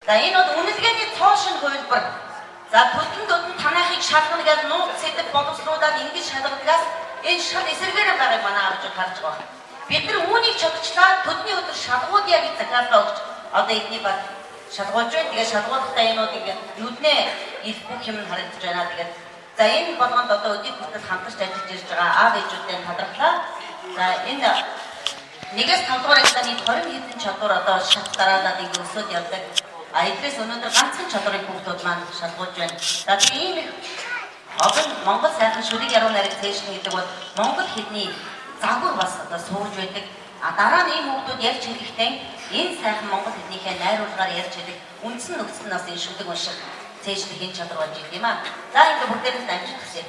За энэ бол үнэлгээний цоошин хувилбар. За төдөн танайхыг шалгана гэж нууц сэдв боловсруулаад ингэж шалгадгаас энэ шал эсэргээр байгааг манай авч харж байгаа. Бид нар үүнийг чодчлаа төдний өдөр шалгууд яг захиалаа өгч одоо эдний баг шалгуулж байна. Тэгээ шалгуулалтаа энүүдийг нүднээ их бүх юм харагдаж байна. Тэгээд за энэ болгонд одоо өдөрт хүртэл хамтарч ажиллаж ирж байгаа аав ээжүүдтэй талархлаа. За энэ нэгээс 5 дугаар ангилааны 20 хэдэн чадвар одоо шат дараалаад ингэ өсөд явдаг. Эдгээс өнөөдөр ганцхан чадварыг хүүхдүүд маань шалгуулж байна. За тийм их одоо Монгол сайхан шүрийг яруу найраг цээжлэн гэдэг бол Монгол хэлний загвар бас одоо сууж байдаг. Дараа нь энэ хүүхдүүд ярьж хэлэхдээ энэ сайхан Монгол хэлнийхээ найруулгаар ярьж хэлэх үндсэн нөхцөл нь бас энэ шүлэг унших цээжлэх энэ чадвар болж байгаа юм аа. За ингэ бүгдээрээ дамжиж хүсье.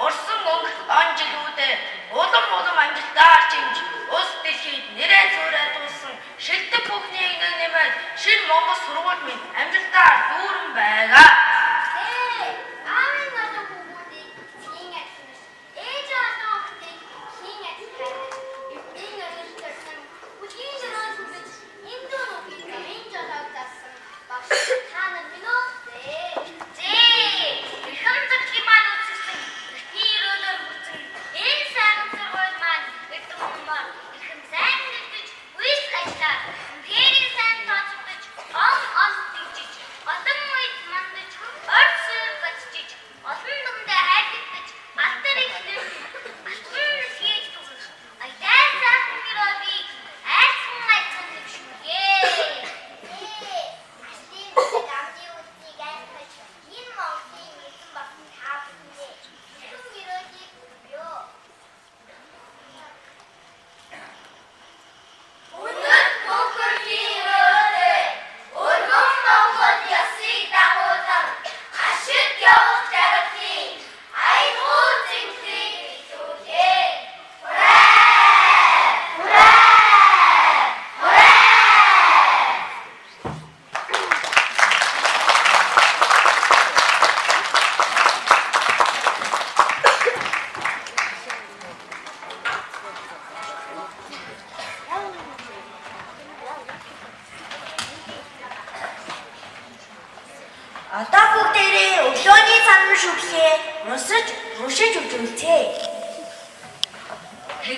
Урсан өнгөлт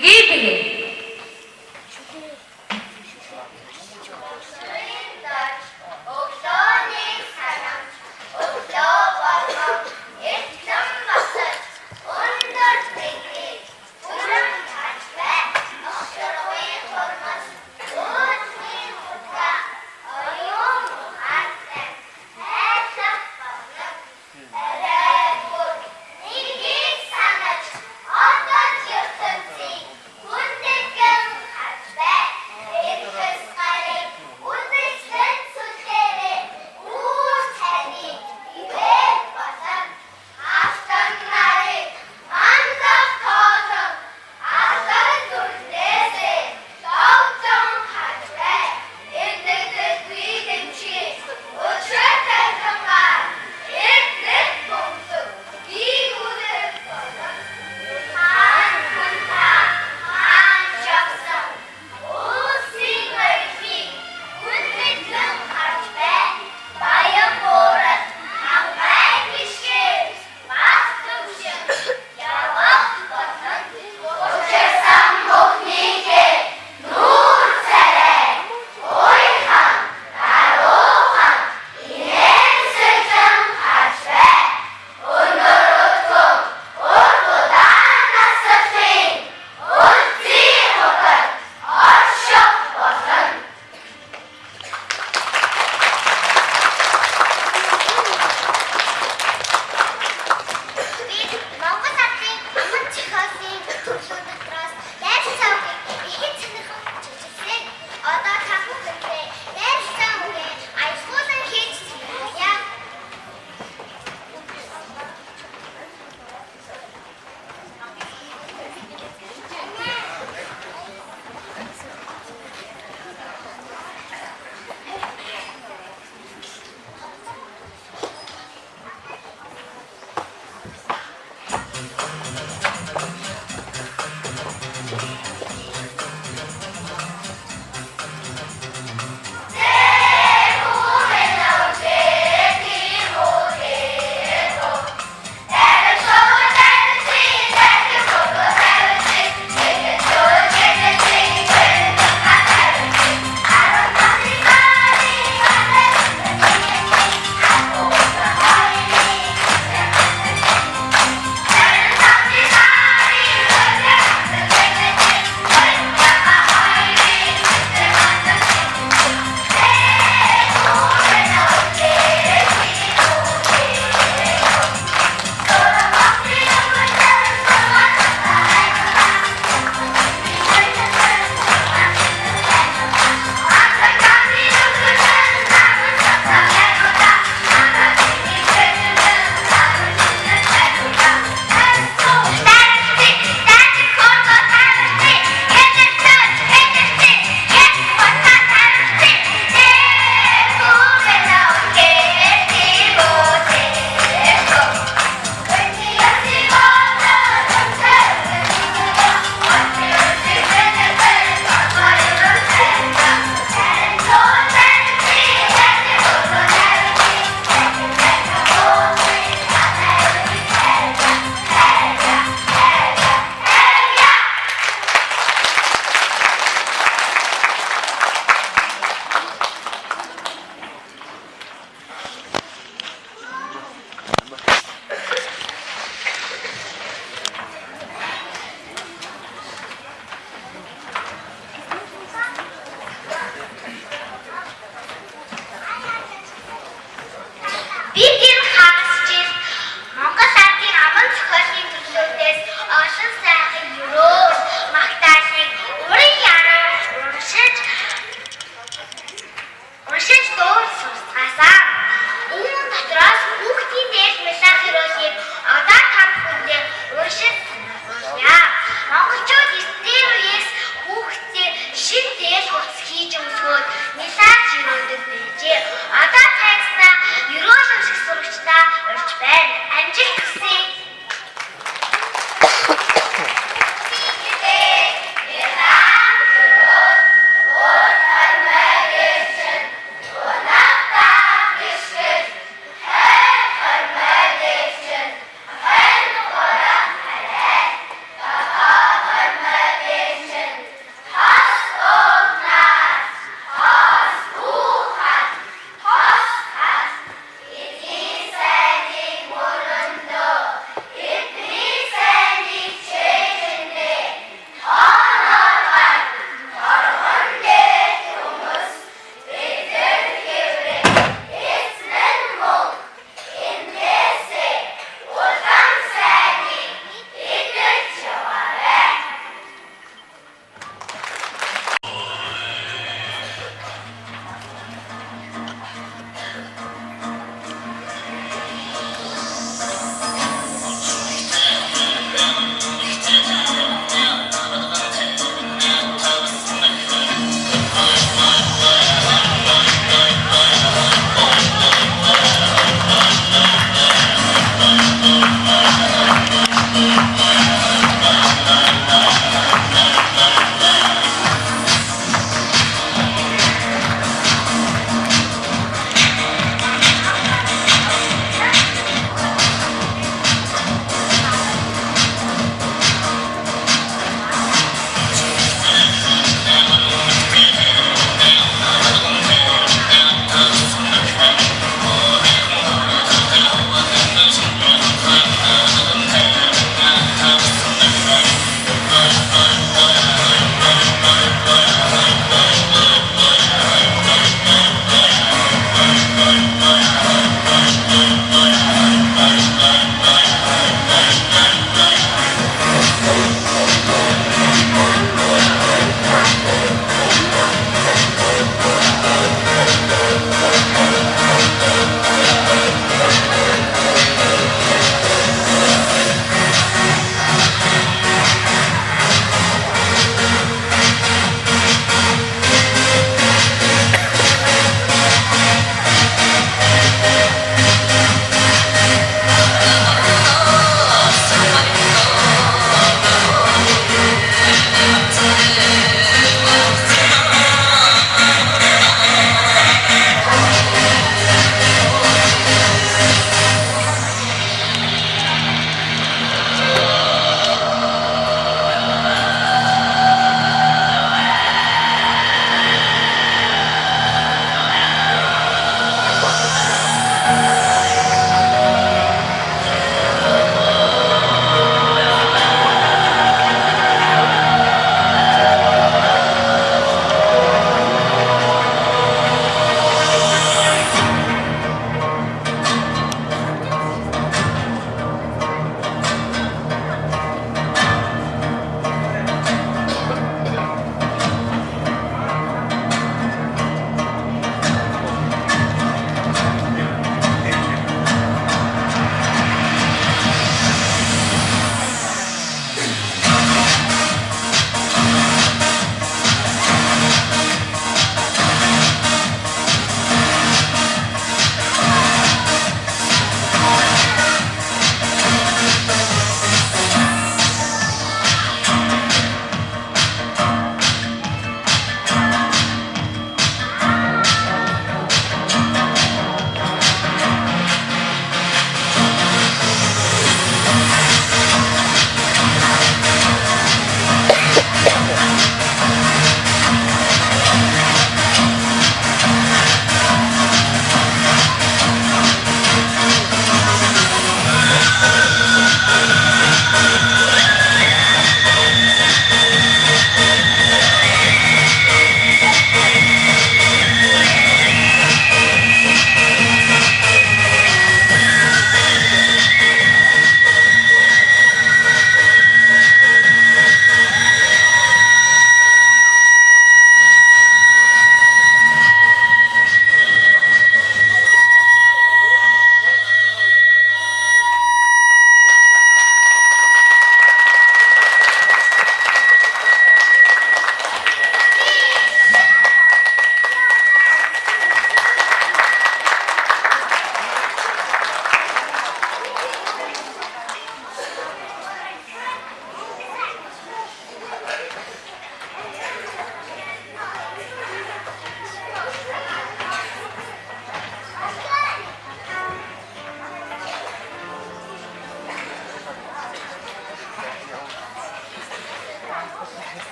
Тэгээ. Good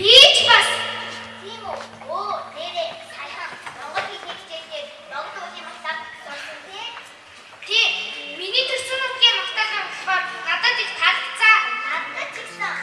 Би ч бас тийм үү. Оо, нэрээ сайхан. Монголын хичээлээр Монголын магтаал сонсон тий. Тий. Миний төрсөн магтаал болохоор надад их таалагдсан. Надад ч гэсэн.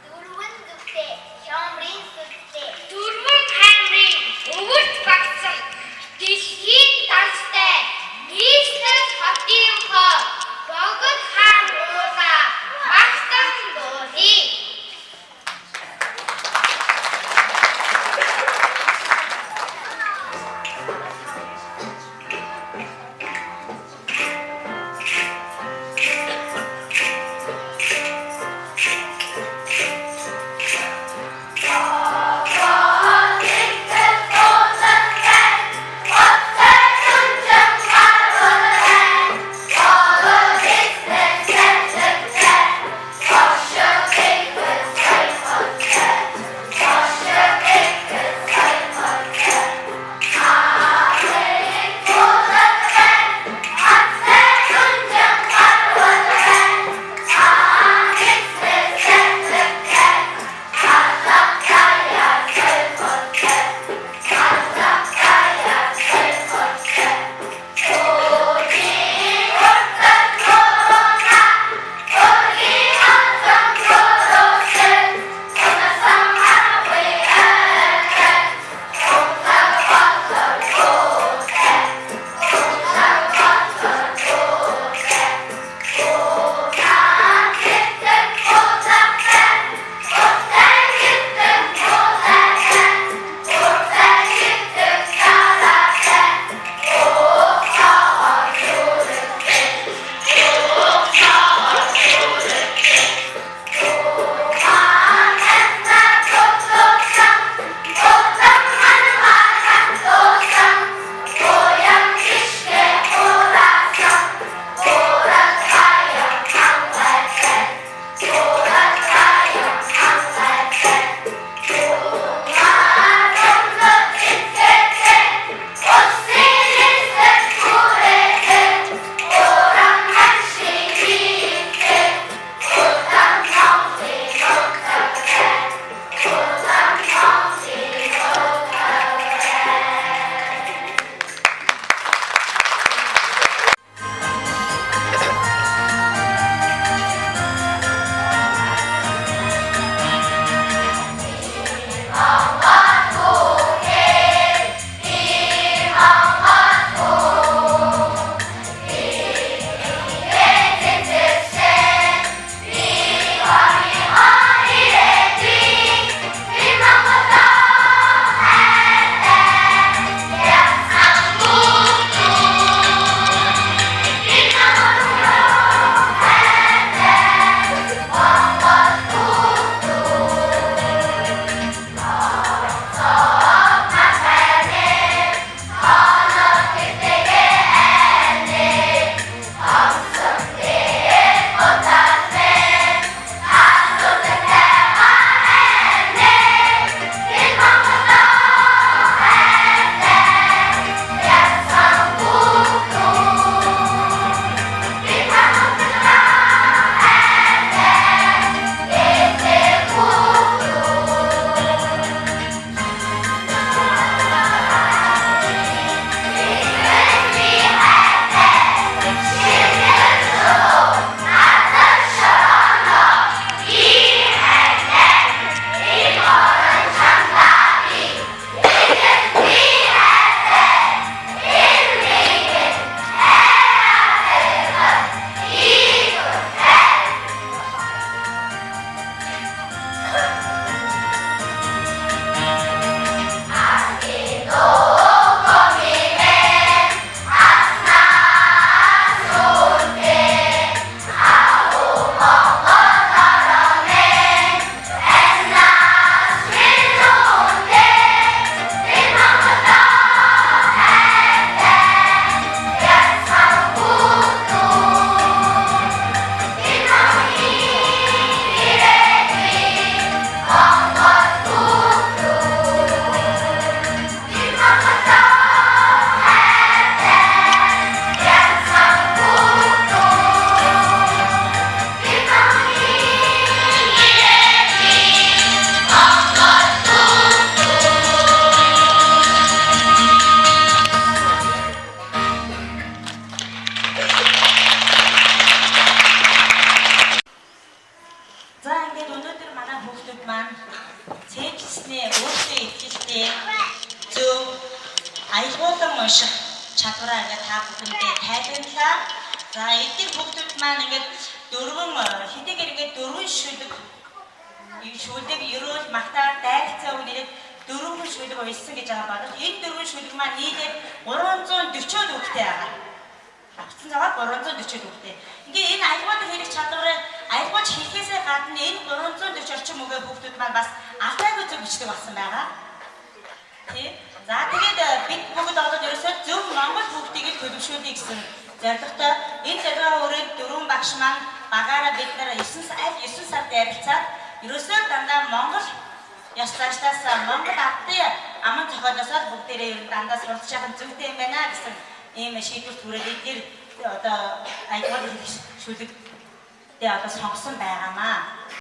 Дөрвөн зүгтээ, шомрын зүгтээ. Дөрвөн камерын өвөрт багсан. Дэлхийн талстай. Нийслэл хотын хоо. Богд хаан уула. Магтан дуулий. хүүхдүүд маань цэглэснээ өөртөө итгэлтэй зөв аялгуулан унших чадвараа ингээд та бүхэндээ тайлбарлаа. За эдгээр хүүхдүүд маань ингээд хэдийгээр ингээд дөрвөн шүлэг ерөөл магтаар дайрцаа үнээр дөрвөн шүлэг уйлсан гэж байгаа боловч энэ дөрвөн шүлэг маань нийлээд 340 хүүхдтэй байгаа. Авцсан цагаар 340 хүүхдтэй. Ингээ энэ аялгуулах хийх чадварыг аялгуулж хийхээсээ гадна энэ 340 орчим үгээ хүүхдүүд маань бас алдаагүй зөв бичдэг болсон байгаа. Тийм. За тэгээд бид бүгд одоо ерөөсөө зөв Монгол хүүхдийг л төлөвшүүлье гэсэн зорилготой энэ цагаа өрөөнд дөрвөн багш маань багаараа бид нар 9 сард ярилцаад ерөөсөө дандаа Монгол яс цаашдаас Монгол ардын аман зохиолосоор бүгдээрээ ер нь дандаа суралцж байгаа зүйтэй юм байна гэсэн ийм шийдвэрт хүрээд эдгээр одоо аялал шүлэгтэй одоо сонгосон байгаамаа.